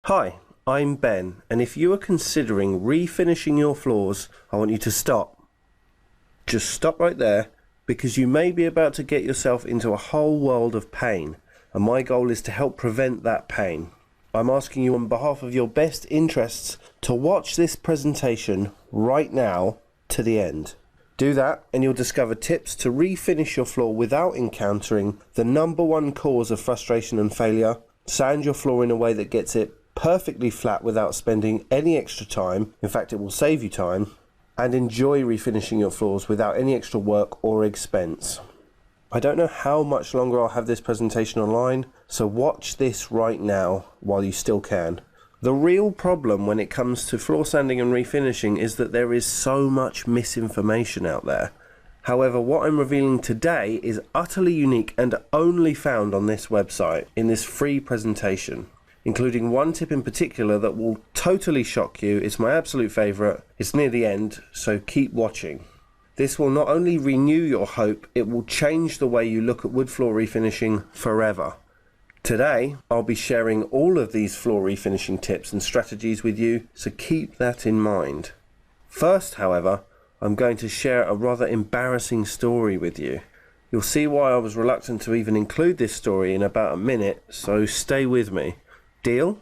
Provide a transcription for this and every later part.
Hi, I'm Ben, and if you are considering refinishing your floors, I want you to stop. Just stop right there, because you may be about to get yourself into a whole world of pain, and my goal is to help prevent that pain. I'm asking you on behalf of your best interests to watch this presentation right now to the end. Do that and you'll discover tips to refinish your floor without encountering the number one cause of frustration and failure. Sand your floor in a way that gets it perfectly flat without spending any extra time. In fact, it will save you time. And enjoy refinishing your floors without any extra work or expense. I don't know how much longer I'll have this presentation online, so watch this right now while you still can. The real problem when it comes to floor sanding and refinishing is that there is so much misinformation out there. However, what I'm revealing today is utterly unique and only found on this website in this free presentation, including one tip in particular that will totally shock you. It's my absolute favourite. It's near the end, so keep watching. This will not only renew your hope, it will change the way you look at wood floor refinishing forever. Today, I'll be sharing all of these floor refinishing tips and strategies with you, so keep that in mind. First, however, I'm going to share a rather embarrassing story with you. You'll see why I was reluctant to even include this story in about a minute, so stay with me. Deal?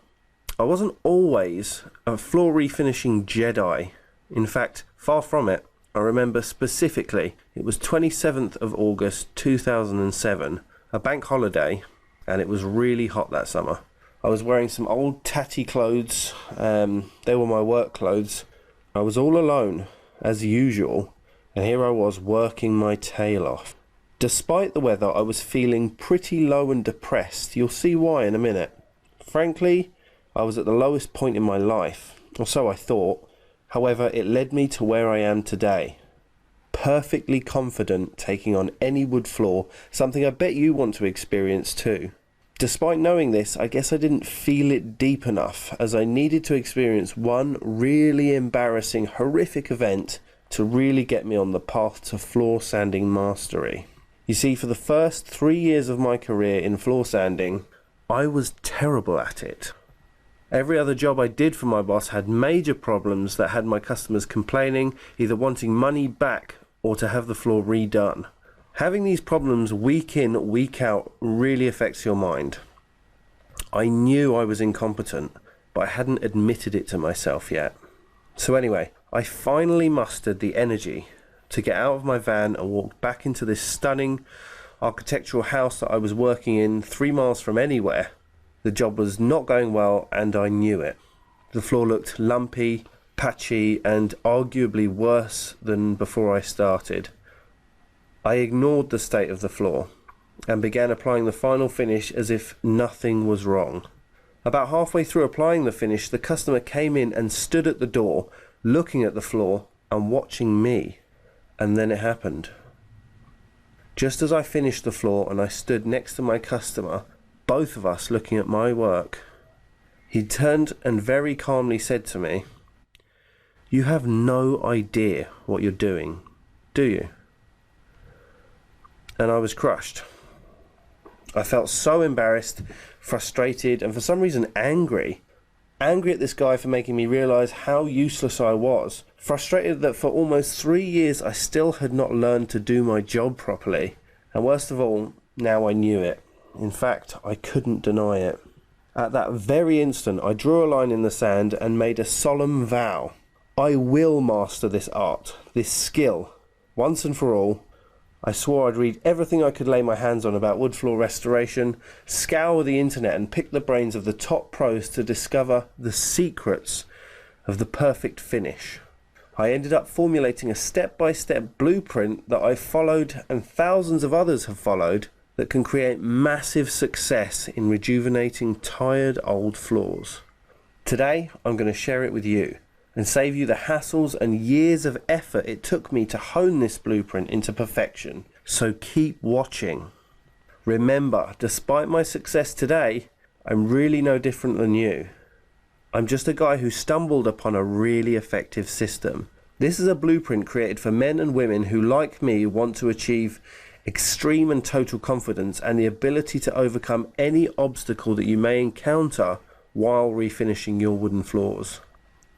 I wasn't always a floor refinishing Jedi. In fact, far from it. I remember specifically, it was 27th of August 2007, a bank holiday, and it was really hot that summer. I was wearing some old tatty clothes, they were my work clothes. I was all alone, as usual, and here I was working my tail off. Despite the weather, I was feeling pretty low and depressed. You'll see why in a minute. Frankly, I was at the lowest point in my life, or so I thought. However, it led me to where I am today. Perfectly confident taking on any wood floor, something I bet you want to experience too. Despite knowing this, I guess I didn't feel it deep enough, as I needed to experience one really embarrassing, horrific event to really get me on the path to floor sanding mastery. You see, for the first 3 years of my career in floor sanding, I was terrible at it. Every other job I did for my boss had major problems that had my customers complaining, either wanting money back or to have the floor redone. Having these problems week in, week out really affects your mind. I knew I was incompetent, but I hadn't admitted it to myself yet. So anyway, I finally mustered the energy to get out of my van and walk back into this stunning architectural house that I was working in 3 miles from anywhere. The job was not going well, and I knew it. The floor looked lumpy, patchy, and arguably worse than before I started. I ignored the state of the floor and began applying the final finish as if nothing was wrong. About halfway through applying the finish, the customer came in and stood at the door, looking at the floor and watching me. And then it happened. Just as I finished the floor and I stood next to my customer, both of us looking at my work, he turned and very calmly said to me, "You have no idea what you're doing, do you?" And I was crushed. I felt so embarrassed, frustrated, and for some reason angry. Angry at this guy for making me realise how useless I was. Frustrated that for almost 3 years I still had not learned to do my job properly. And worst of all, now I knew it. In fact, I couldn't deny it. At that very instant, I drew a line in the sand and made a solemn vow. I will master this art, this skill, once and for all. I swore I'd read everything I could lay my hands on about wood floor restoration, scour the internet and pick the brains of the top pros to discover the secrets of the perfect finish. I ended up formulating a step-by-step blueprint that I've followed and thousands of others have followed, that can create massive success in rejuvenating tired old floors. Today, I'm going to share it with you and save you the hassles and years of effort it took me to hone this blueprint into perfection. So keep watching. Remember, despite my success today, I'm really no different than you. I'm just a guy who stumbled upon a really effective system. This is a blueprint created for men and women who, like me, want to achieve extreme and total confidence and the ability to overcome any obstacle that you may encounter while refinishing your wooden floors.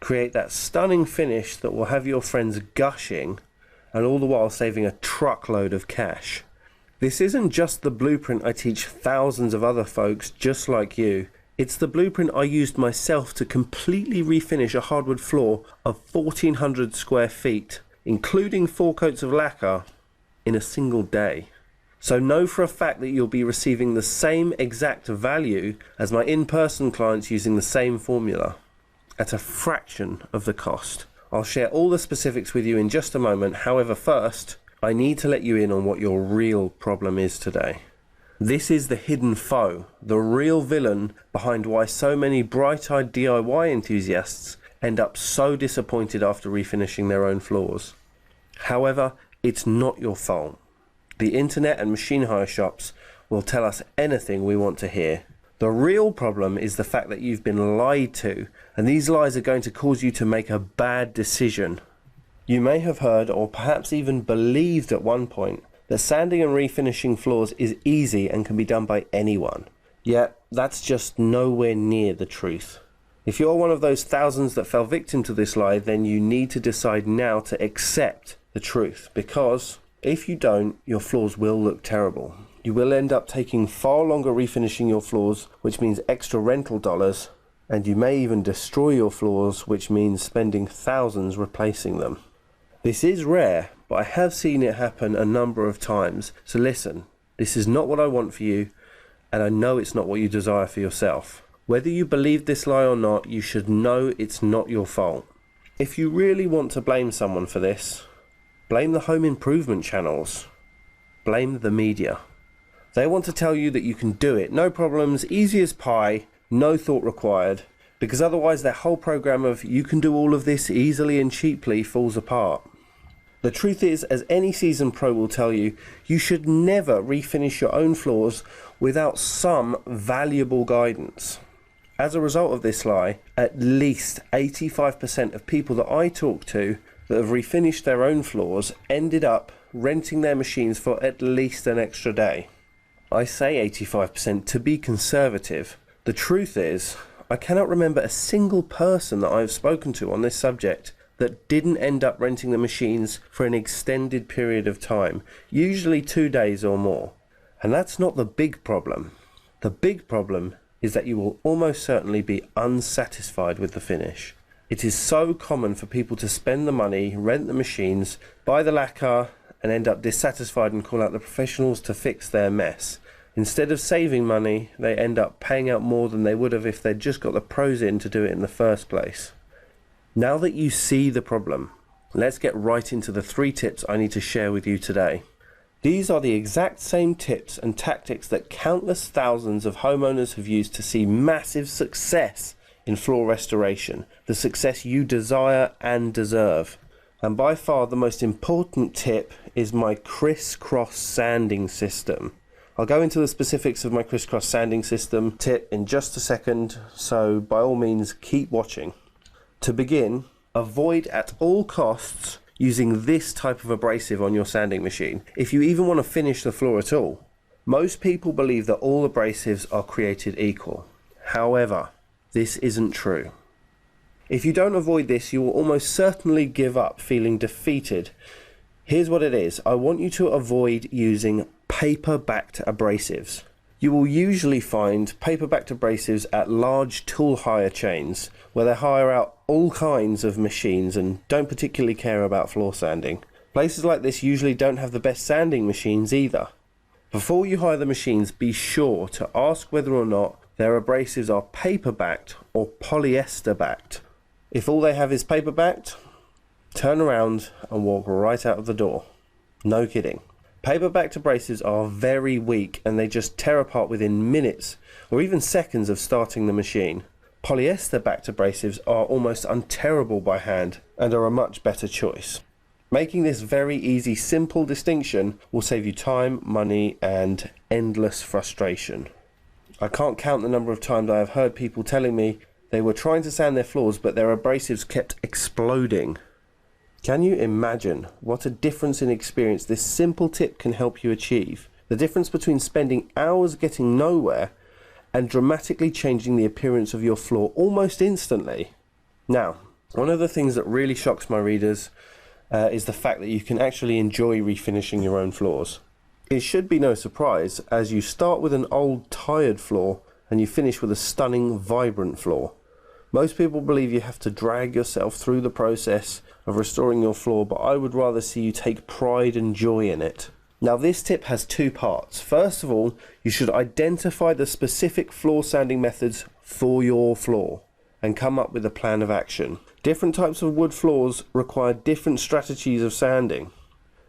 Create that stunning finish that will have your friends gushing, and all the while saving a truckload of cash. This isn't just the blueprint I teach thousands of other folks just like you. It's the blueprint I used myself to completely refinish a hardwood floor of 1,400 square feet, including 4 coats of lacquer, in a single day. So know for a fact that you'll be receiving the same exact value as my in-person clients using the same formula, at a fraction of the cost. I'll share all the specifics with you in just a moment. However, first, I need to let you in on what your real problem is today. This is the hidden foe, the real villain behind why so many bright-eyed DIY enthusiasts end up so disappointed after refinishing their own floors. However, it's not your fault. The internet and machine hire shops will tell us anything we want to hear. The real problem is the fact that you've been lied to, and these lies are going to cause you to make a bad decision. You may have heard, or perhaps even believed at one point, that sanding and refinishing floors is easy and can be done by anyone. Yet, that's just nowhere near the truth. If you're one of those thousands that fell victim to this lie, then you need to decide now to accept the truth, because if you don't, your floors will look terrible. You will end up taking far longer refinishing your floors, which means extra rental dollars, and you may even destroy your floors, which means spending thousands replacing them. This is rare, but I have seen it happen a number of times. So listen, this is not what I want for you, and I know it's not what you desire for yourself. Whether you believe this lie or not, you should know it's not your fault. If you really want to blame someone for this, blame the home improvement channels. Blame the media. They want to tell you that you can do it, no problems, easy as pie, no thought required, because otherwise their whole program of you can do all of this easily and cheaply falls apart. The truth is, as any seasoned pro will tell you, you should never refinish your own floors without some valuable guidance. As a result of this lie, at least 85% of people that I talk to that have refinished their own floors ended up renting their machines for at least an extra day. I say 85% to be conservative. The truth is, I cannot remember a single person that I've spoken to on this subject that didn't end up renting the machines for an extended period of time, usually 2 days or more. And that's not the big problem. The big problem is that you will almost certainly be unsatisfied with the finish. It is so common for people to spend the money, rent the machines, buy the lacquer, and end up dissatisfied and call out the professionals to fix their mess. Instead of saving money, they end up paying out more than they would have if they'd just got the pros in to do it in the first place. Now that you see the problem, let's get right into the 3 tips I need to share with you today. These are the exact same tips and tactics that countless thousands of homeowners have used to see massive success in floor restoration, the success you desire and deserve. And by far the most important tip is my crisscross sanding system. I'll go into the specifics of my crisscross sanding system tip in just a second, so by all means keep watching. To begin, avoid at all costs using this type of abrasive on your sanding machine, if you even want to finish the floor at all. Most people believe that all abrasives are created equal. However, this isn't true. If you don't avoid this, you will almost certainly give up feeling defeated. Here's what it is. I want you to avoid using paper-backed abrasives. You will usually find paper-backed abrasives at large tool hire chains where they hire out all kinds of machines and don't particularly care about floor sanding. Places like this usually don't have the best sanding machines either. Before you hire the machines, be sure to ask whether or not their abrasives are paper-backed or polyester-backed. If all they have is paper-backed, turn around and walk right out of the door. No kidding. Paper-backed abrasives are very weak and they just tear apart within minutes or even seconds of starting the machine. Polyester-backed abrasives are almost unterrible by hand and are a much better choice. Making this very easy, simple distinction will save you time, money, and endless frustration. I can't count the number of times I have heard people telling me they were trying to sand their floors but their abrasives kept exploding. Can you imagine what a difference in experience this simple tip can help you achieve? The difference between spending hours getting nowhere and dramatically changing the appearance of your floor almost instantly. Now, one of the things that really shocks my readers is the fact that you can actually enjoy refinishing your own floors. It should be no surprise, as you start with an old, tired floor and you finish with a stunning, vibrant floor. Most people believe you have to drag yourself through the process of restoring your floor, but I would rather see you take pride and joy in it. Now, this tip has two parts. First of all, you should identify the specific floor sanding methods for your floor and come up with a plan of action. Different types of wood floors require different strategies of sanding.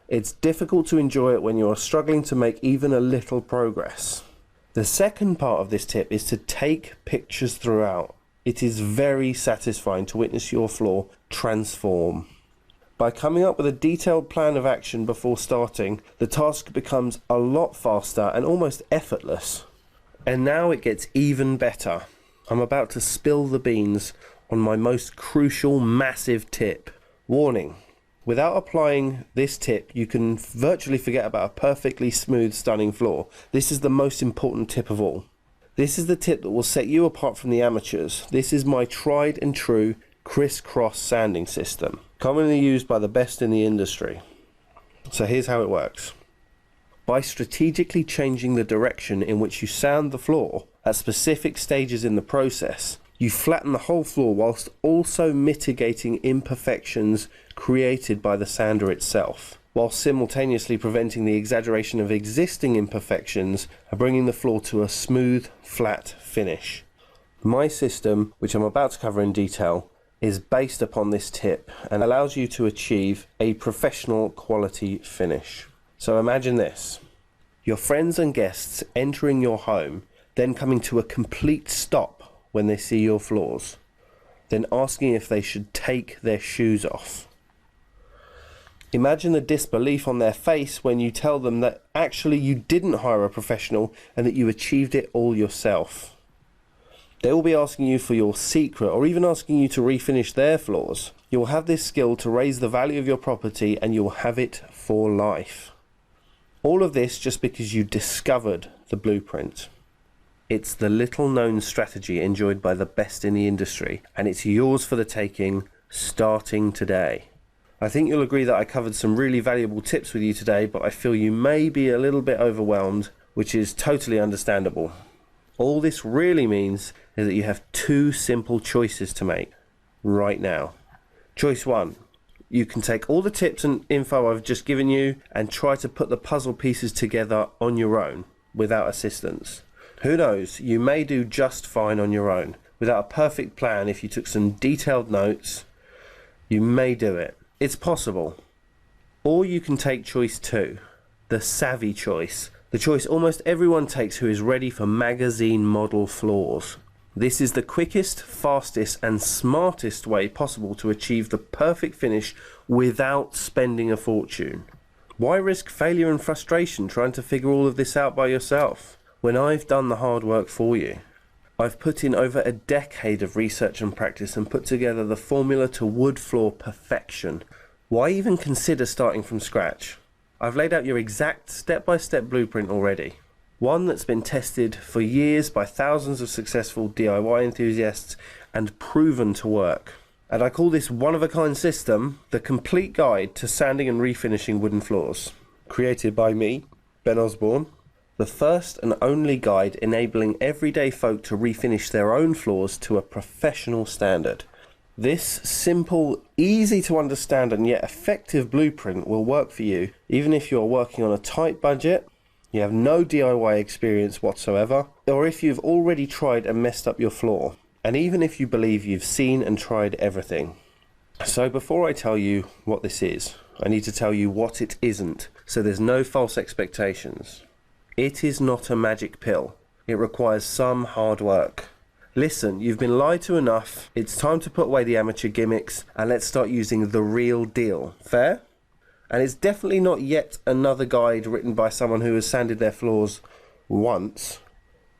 It's difficult to enjoy it when you are struggling to make even a little progress. The second part of this tip is to take pictures throughout. It is very satisfying to witness your floor transform. By coming up with a detailed plan of action before starting, the task becomes a lot faster and almost effortless. And now it gets even better. I'm about to spill the beans on my most crucial, massive tip. Warning: without applying this tip, you can virtually forget about a perfectly smooth, stunning floor. This is the most important tip of all. This is the tip that will set you apart from the amateurs. This is my tried and true crisscross sanding system, commonly used by the best in the industry. So here's how it works. By strategically changing the direction in which you sand the floor at specific stages in the process, you flatten the whole floor whilst also mitigating imperfections created by the sander itself, while simultaneously preventing the exaggeration of existing imperfections and bringing the floor to a smooth, flat finish. My system, which I'm about to cover in detail, is based upon this tip and allows you to achieve a professional quality finish. So imagine this: your friends and guests entering your home, then coming to a complete stop when they see your floors, then asking if they should take their shoes off. Imagine the disbelief on their face when you tell them that actually you didn't hire a professional and that you achieved it all yourself. They will be asking you for your secret, or even asking you to refinish their floors. You will have this skill to raise the value of your property, and you will have it for life. All of this just because you discovered the blueprint. It's the little known strategy enjoyed by the best in the industry, and it's yours for the taking, starting today. I think you'll agree that I covered some really valuable tips with you today, but I feel you may be a little bit overwhelmed, which is totally understandable. All this really means is that you have two simple choices to make right now. Choice one: you can take all the tips and info I've just given you and try to put the puzzle pieces together on your own without assistance. Who knows, you may do just fine on your own. Without a perfect plan, if you took some detailed notes, you may do it. It's possible. Or you can take choice two, the savvy choice. The choice almost everyone takes who is ready for magazine model floors. This is the quickest, fastest and smartest way possible to achieve the perfect finish without spending a fortune. Why risk failure and frustration trying to figure all of this out by yourself when I've done the hard work for you? I've put in over a decade of research and practice and put together the formula to wood floor perfection. Why even consider starting from scratch? I've laid out your exact step-by-step blueprint already. One that's been tested for years by thousands of successful DIY enthusiasts and proven to work. And I call this one-of-a-kind system the complete guide to sanding and refinishing wooden floors. Created by me, Ben Osborne. The first and only guide enabling everyday folk to refinish their own floors to a professional standard. This simple, easy to understand and yet effective blueprint will work for you even if you are working on a tight budget, you have no DIY experience whatsoever, or if you've already tried and messed up your floor, and even if you believe you've seen and tried everything. So before I tell you what this is, I need to tell you what it isn't, so there's no false expectations. It is not a magic pill. It requires some hard work. Listen, you've been lied to enough. It's time to put away the amateur gimmicks and let's start using the real deal. Fair? And it's definitely not yet another guide written by someone who has sanded their floors once.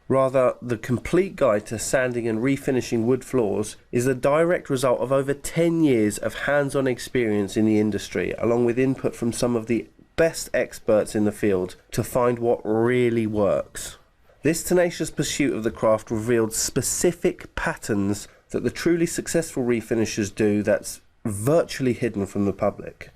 Rather, the complete guide to sanding and refinishing wood floors is a direct result of over 10 years of hands-on experience in the industry, along with input from some of the best experts in the field to find what really works. This tenacious pursuit of the craft revealed specific patterns that the truly successful refinishers do that's virtually hidden from the public.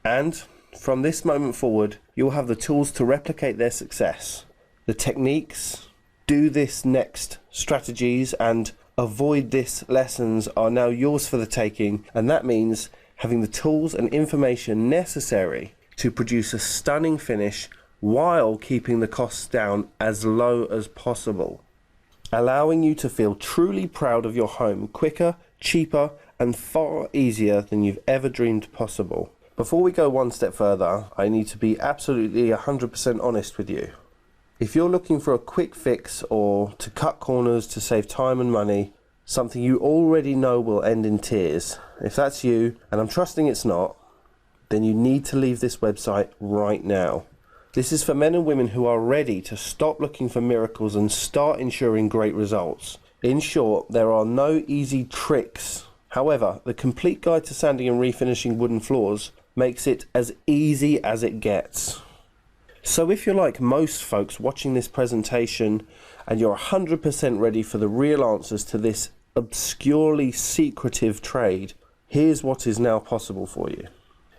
And from this moment forward, you'll have the tools to replicate their success. The techniques, do this next strategies, and avoid this lessons are now yours for the taking, and that means having the tools and information necessary to produce a stunning finish while keeping the costs down as low as possible, allowing you to feel truly proud of your home quicker, cheaper, and far easier than you've ever dreamed possible. Before we go one step further, I need to be absolutely 100% honest with you. If you're looking for a quick fix or to cut corners to save time and money, something you already know will end in tears, if that's you, and I'm trusting it's not, then you need to leave this website right now. This is for men and women who are ready to stop looking for miracles and start ensuring great results. In short, there are no easy tricks. However, the complete guide to sanding and refinishing wooden floors makes it as easy as it gets. So if you're like most folks watching this presentation and you're 100% ready for the real answers to this obscurely secretive trade, here's what is now possible for you.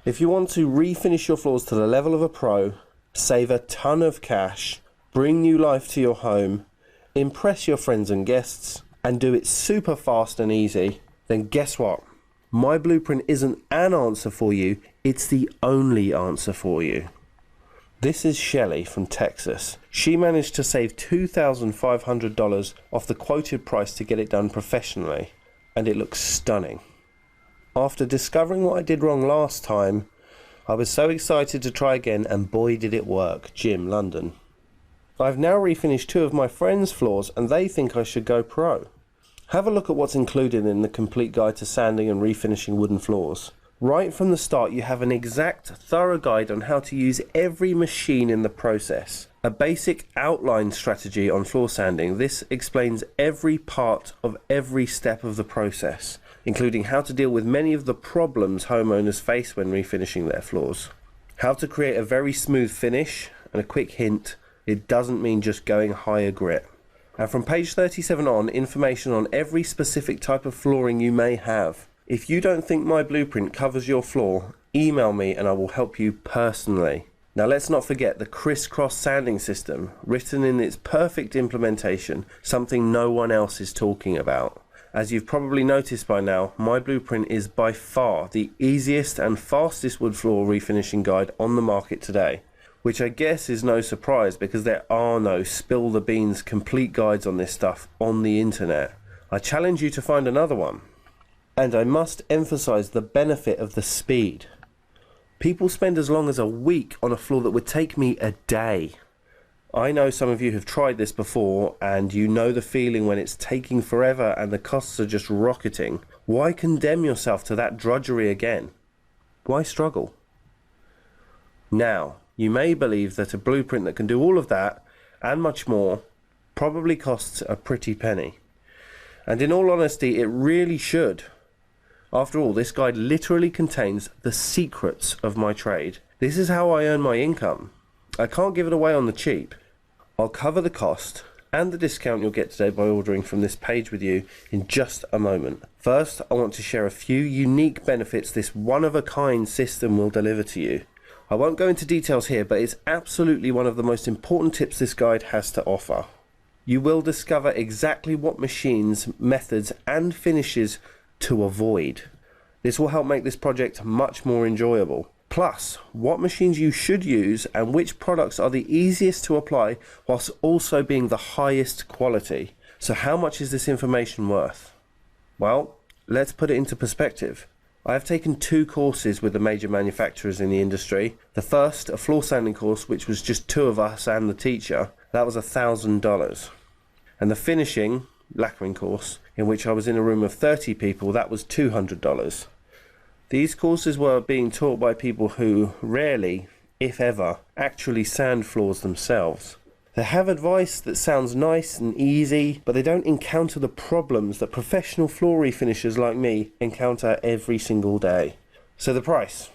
If you want to refinish your floors to the level of a pro, save a ton of cash, bring new life to your home, impress your friends and guests, and do it super fast and easy, then guess what? My blueprint isn't an answer for you, it's the only answer for you. This is Shelley from Texas. She managed to save $2,500 off the quoted price to get it done professionally, and it looks stunning. After discovering what I did wrong last time, I was so excited to try again, and boy did it work. Jim, London. I've now refinished 2 of my friends' floors and they think I should go pro. Have a look at what's included in the complete guide to sanding and refinishing wooden floors. Right from the start you have an exact, thorough guide on how to use every machine in the process. A basic outline strategy on floor sanding. This explains every part of every step of the process, including how to deal with many of the problems homeowners face when refinishing their floors. How to create a very smooth finish, and a quick hint, it doesn't mean just going higher grit. And from page 37 on, information on every specific type of flooring you may have. If you don't think my blueprint covers your floor, email me and I will help you personally. Now let's not forget the crisscross sanding system, written in its perfect implementation, something no one else is talking about. As you've probably noticed by now, my blueprint is by far the easiest and fastest wood floor refinishing guide on the market today, which I guess is no surprise because there are no spill the beans complete guides on this stuff on the internet. I challenge you to find another one. And I must emphasize the benefit of the speed. People spend as long as a week on a floor that would take me a day. I know some of you have tried this before and you know the feeling when it's taking forever and the costs are just rocketing. Why condemn yourself to that drudgery again? Why struggle? Now, you may believe that a blueprint that can do all of that and much more probably costs a pretty penny. And in all honesty, it really should. After all, this guide literally contains the secrets of my trade. This is how I earn my income. I can't give it away on the cheap. I'll cover the cost and the discount you'll get today by ordering from this page with you in just a moment. First, I want to share a few unique benefits this one-of-a-kind system will deliver to you. I won't go into details here, but it's absolutely one of the most important tips this guide has to offer. You will discover exactly what machines, methods, and finishes to avoid. This will help make this project much more enjoyable. Plus, what machines you should use and which products are the easiest to apply whilst also being the highest quality. So how much is this information worth? Well, let's put it into perspective. I have taken 2 courses with the major manufacturers in the industry. The first, a floor sanding course, which was just 2 of us and the teacher. That was $1,000. And the finishing, lacquering course, in which I was in a room of 30 people, that was $200. These courses were being taught by people who rarely, if ever, actually sand floors themselves. They have advice that sounds nice and easy, but they don't encounter the problems that professional floor refinishers like me encounter every single day. So the price.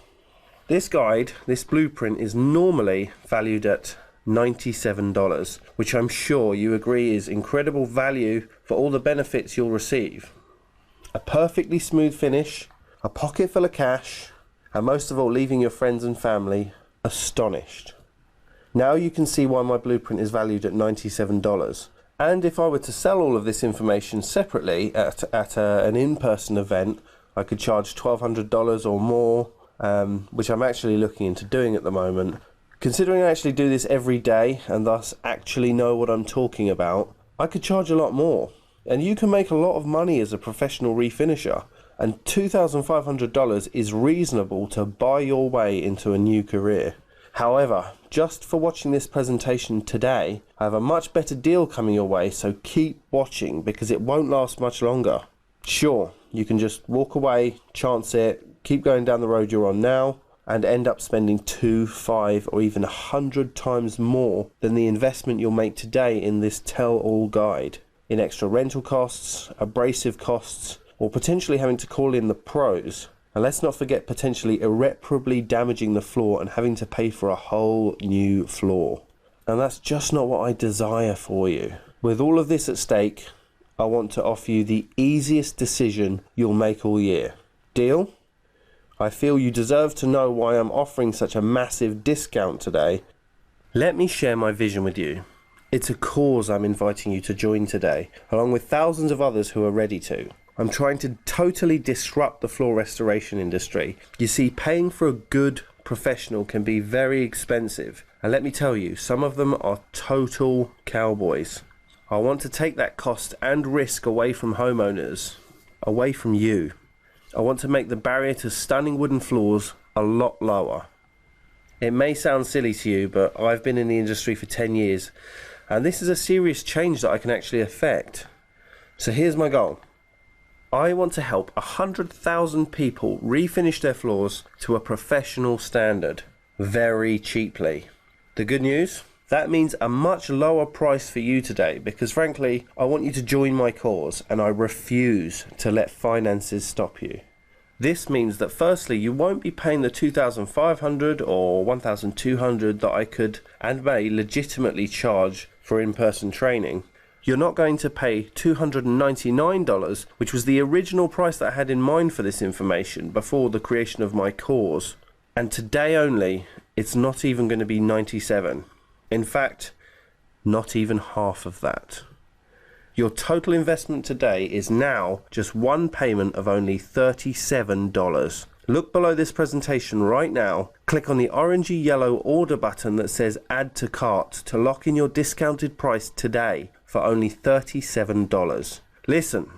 This guide, this blueprint, is normally valued at $97, which I'm sure you agree is incredible value for all the benefits you'll receive. A perfectly smooth finish, a pocket full of cash, and most of all leaving your friends and family astonished. Now you can see why my blueprint is valued at $97. And if I were to sell all of this information separately at an in-person event, I could charge $1,200 or more, which I'm actually looking into doing at the moment. Considering I actually do this every day and thus actually know what I'm talking about, I could charge a lot more. And you can make a lot of money as a professional refinisher. And $2,500 is reasonable to buy your way into a new career. However, just for watching this presentation today, I have a much better deal coming your way, so keep watching because it won't last much longer. Sure, you can just walk away, chance it, keep going down the road you're on now, and end up spending 2, 5, or even 100 times more than the investment you'll make today in this tell-all guide, in extra rental costs, abrasive costs, or potentially having to call in the pros. And let's not forget potentially irreparably damaging the floor and having to pay for a whole new floor. And that's just not what I desire for you. With all of this at stake, I want to offer you the easiest decision you'll make all year. Deal? I feel you deserve to know why I'm offering such a massive discount today. Let me share my vision with you. It's a cause I'm inviting you to join today, along with thousands of others who are ready to. I'm trying to totally disrupt the floor restoration industry. You see, paying for a good professional can be very expensive. And let me tell you, some of them are total cowboys. I want to take that cost and risk away from homeowners, away from you. I want to make the barrier to stunning wooden floors a lot lower. It may sound silly to you, but I've been in the industry for 10 years, and this is a serious change that I can actually affect. So here's my goal. I want to help 100,000 people refinish their floors to a professional standard, very cheaply. The good news? That means a much lower price for you today, because frankly, I want you to join my cause and I refuse to let finances stop you. This means that firstly, you won't be paying the $2,500 or $1,200 that I could and may legitimately charge for in-person training. You're not going to pay $299, which was the original price that I had in mind for this information before the creation of my cause. And today only, it's not even going to be $97. In fact, not even half of that. Your total investment today is now just one payment of only $37. Look below this presentation right now, click on the orangey yellow order button that says add to cart to lock in your discounted price today for only $37. Listen,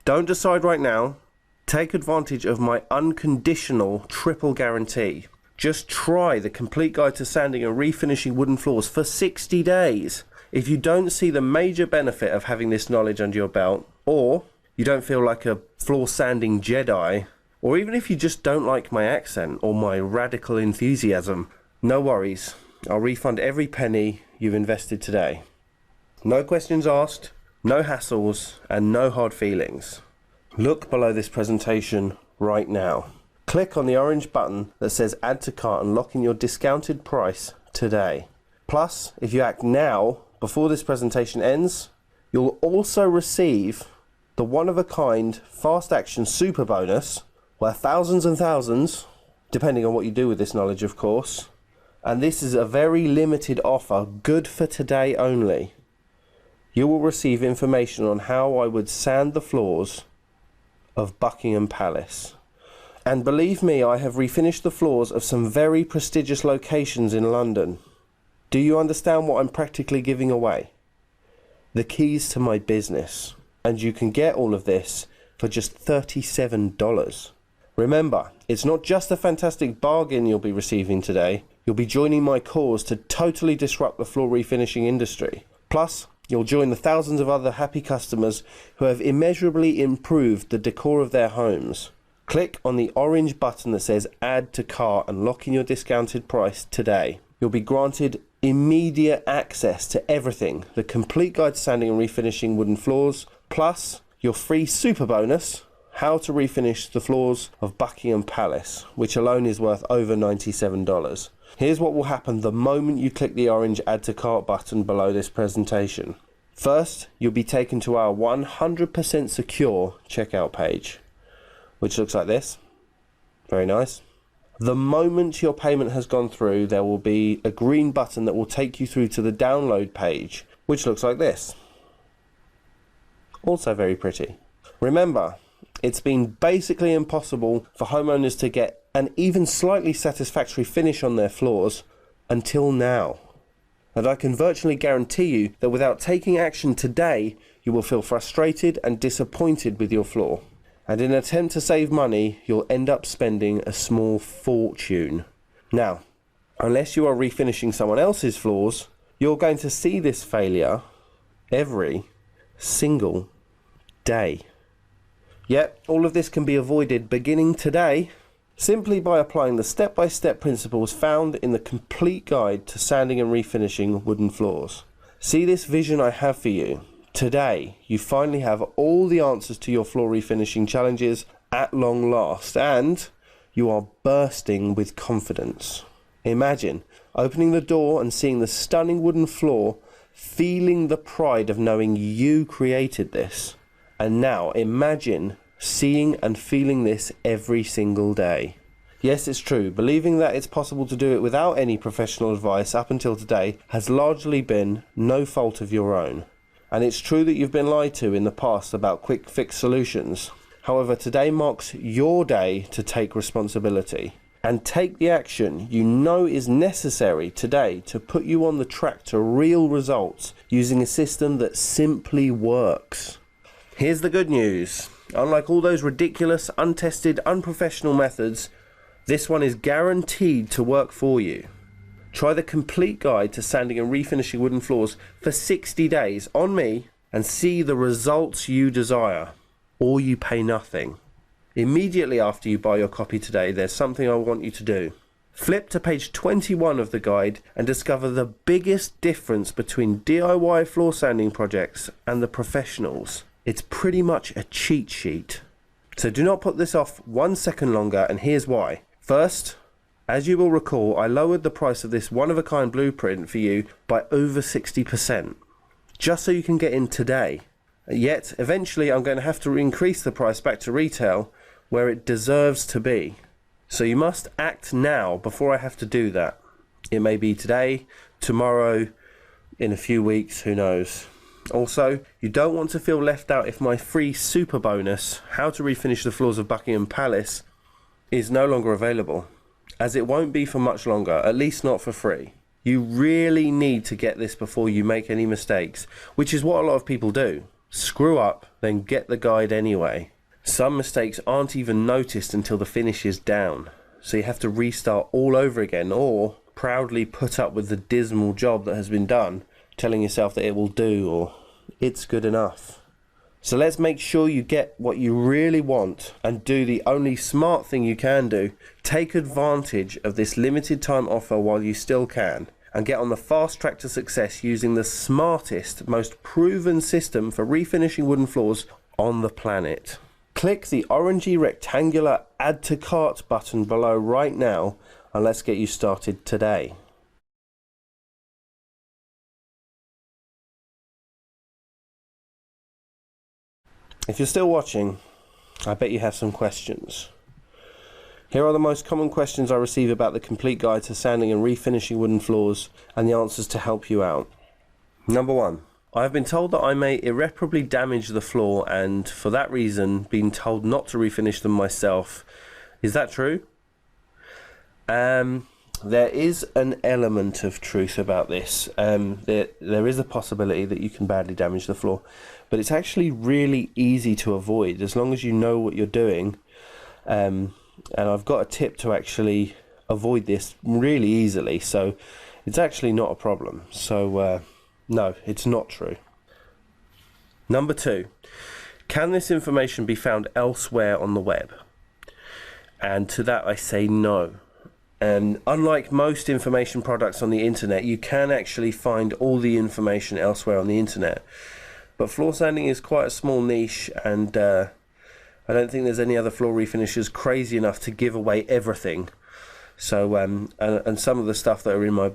don't decide right now. Take advantage of my unconditional triple guarantee. Just try the complete guide to sanding and refinishing wooden floors for 60 days. If you don't see the major benefit of having this knowledge under your belt, or you don't feel like a floor sanding Jedi, or even if you just don't like my accent or my radical enthusiasm, no worries. I'll refund every penny you've invested today. No questions asked, no hassles, and no hard feelings. Look below this presentation right now. Click on the orange button that says add to cart and lock in your discounted price today. Plus, if you act now, before this presentation ends, you'll also receive the one-of-a-kind fast action super bonus, where thousands and thousands, depending on what you do with this knowledge of course, and this is a very limited offer, good for today only. You will receive information on how I would sand the floors of Buckingham Palace. And believe me, I have refinished the floors of some very prestigious locations in London. Do you understand what I'm practically giving away? The keys to my business. And you can get all of this for just $37. Remember, it's not just a fantastic bargain you'll be receiving today. You'll be joining my cause to totally disrupt the floor refinishing industry. Plus, you'll join the thousands of other happy customers who have immeasurably improved the decor of their homes. Click on the orange button that says add to cart and lock in your discounted price today. You'll be granted immediate access to everything, the complete guide to sanding and refinishing wooden floors, plus your free super bonus, how to refinish the floors of Buckingham Palace, which alone is worth over $97. Here's what will happen the moment you click the orange Add to Cart button below this presentation. First, you'll be taken to our 100% secure checkout page, which looks like this. Very nice. The moment your payment has gone through, there will be a green button that will take you through to the download page, which looks like this. Also very pretty. Remember, it's been basically impossible for homeowners to get an even slightly satisfactory finish on their floors until now. And I can virtually guarantee you that without taking action today, you will feel frustrated and disappointed with your floor. And in an attempt to save money, you'll end up spending a small fortune. Now, unless you are refinishing someone else's floors, you're going to see this failure every single day. Yet, all of this can be avoided beginning today simply by applying the step-by-step principles found in the complete guide to sanding and refinishing wooden floors. See this vision I have for you. Today, you finally have all the answers to your floor refinishing challenges at long last, and you are bursting with confidence. Imagine opening the door and seeing the stunning wooden floor, feeling the pride of knowing you created this. And now imagine seeing and feeling this every single day. Yes, it's true. Believing that it's possible to do it without any professional advice up until today has largely been no fault of your own. And it's true that you've been lied to in the past about quick fix solutions. However, today marks your day to take responsibility and take the action you know is necessary today to put you on the track to real results using a system that simply works. Here's the good news. Unlike all those ridiculous, untested, unprofessional methods, this one is guaranteed to work for you. Try the complete guide to sanding and refinishing wooden floors for 60 days on me and see the results you desire, or you pay nothing. Immediately after you buy your copy today, there's something I want you to do. Flip to page 21 of the guide and discover the biggest difference between DIY floor sanding projects and the professionals. It's pretty much a cheat sheet. So do not put this off 1 second longer, and here's why. First, as you will recall, I lowered the price of this one-of-a-kind blueprint for you by over 60%, just so you can get in today. Yet, eventually I'm going to have to increase the price back to retail where it deserves to be. So you must act now before I have to do that. It may be today, tomorrow, in a few weeks, who knows. Also, you don't want to feel left out if my free super bonus, How to Refinish the Floors of Buckingham Palace, is no longer available, as it won't be for much longer, at least not for free. You really need to get this before you make any mistakes, which is what a lot of people do. Screw up, then get the guide anyway. Some mistakes aren't even noticed until the finish is down, so you have to restart all over again, or proudly put up with the dismal job that has been done, telling yourself that it will do, or it's good enough. So let's make sure you get what you really want and do the only smart thing you can do. Take advantage of this limited time offer while you still can, and get on the fast track to success using the smartest, most proven system for refinishing wooden floors on the planet. Click the orangey rectangular Add to Cart button below right now, and let's get you started today. If you're still watching, I bet you have some questions. Here are the most common questions I receive about the complete guide to sanding and refinishing wooden floors, and the answers to help you out. Number 1. I have been told that I may irreparably damage the floor, and for that reason been told not to refinish them myself. Is that true? There is an element of truth about this. There is a possibility that you can badly damage the floor, but it's actually really easy to avoid as long as you know what you're doing. And I've got a tip to actually avoid this really easily, so it's actually not a problem. So no, it's not true. Number 2, can this information be found elsewhere on the web? And to that I say no. Unlike most information products on the internet, you can actually find all the information elsewhere on the internet. But floor sanding is quite a small niche, and I don't think there's any other floor refinishers crazy enough to give away everything. So and some of the stuff that are in my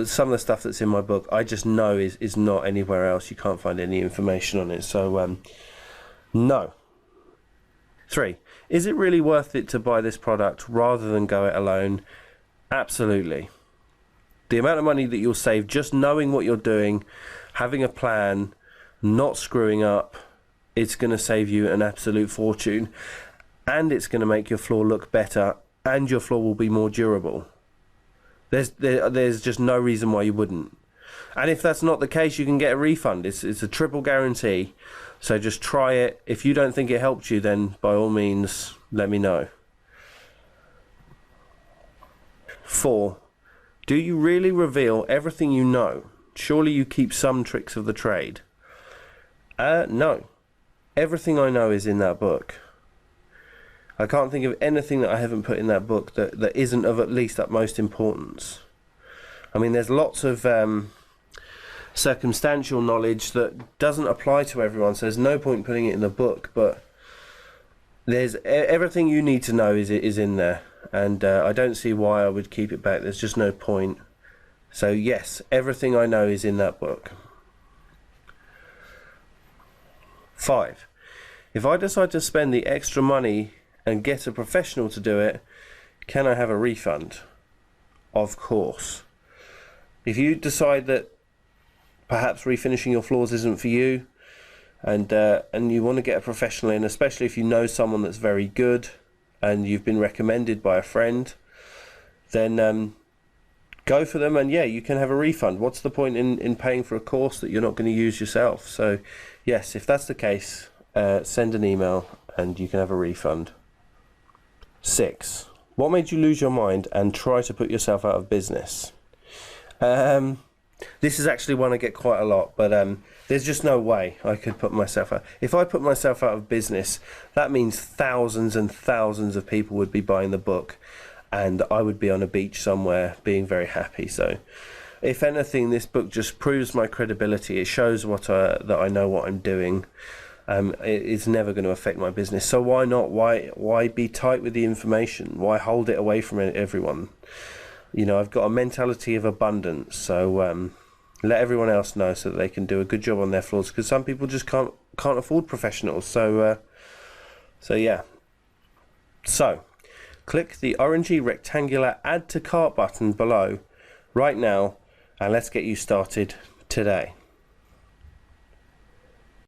some of the stuff that's in my book, I just know is not anywhere else. You can't find any information on it. So no. 3. Is it really worth it to buy this product rather than go it alone? Absolutely. The amount of money that you'll save just knowing what you're doing, having a plan, not screwing up, it's going to save you an absolute fortune, and it's going to make your floor look better, and your floor will be more durable. There's just no reason why you wouldn't. And if that's not the case, you can get a refund. It's a triple guarantee. So just try it. If you don't think it helped you, then by all means, let me know. 4. Do you really reveal everything you know? Surely you keep some tricks of the trade. No. Everything I know is in that book. I can't think of anything that I haven't put in that book that isn't of at least utmost importance. I mean, there's lots of circumstantial knowledge that doesn't apply to everyone, so there's no point putting it in the book, but there's everything you need to know is in there, and I don't see why I would keep it back. There's just no point. So yes, everything I know is in that book. 5. If I decide to spend the extra money and get a professional to do it, can I have a refund? Of course. If you decide that perhaps refinishing your floors isn't for you, and you want to get a professional in, especially if you know someone that's very good and you've been recommended by a friend, then go for them, and yeah, you can have a refund. What's the point in paying for a course that you're not going to use yourself? So yes, if that's the case, send an email and you can have a refund. 6. What made you lose your mind and try to put yourself out of business? This is actually one I get quite a lot, but there's just no way I could put myself out. If I put myself out of business, that means thousands and thousands of people would be buying the book, and I would be on a beach somewhere being very happy. So if anything, this book just proves my credibility. It shows that I know what I'm doing. It's never going to affect my business. So why not? Why be tight with the information? Why hold it away from everyone? You know, I've got a mentality of abundance, so let everyone else know so that they can do a good job on their floors, because some people just can't afford professionals. So yeah. So click the orangey rectangular add to cart button below right now, and let's get you started today.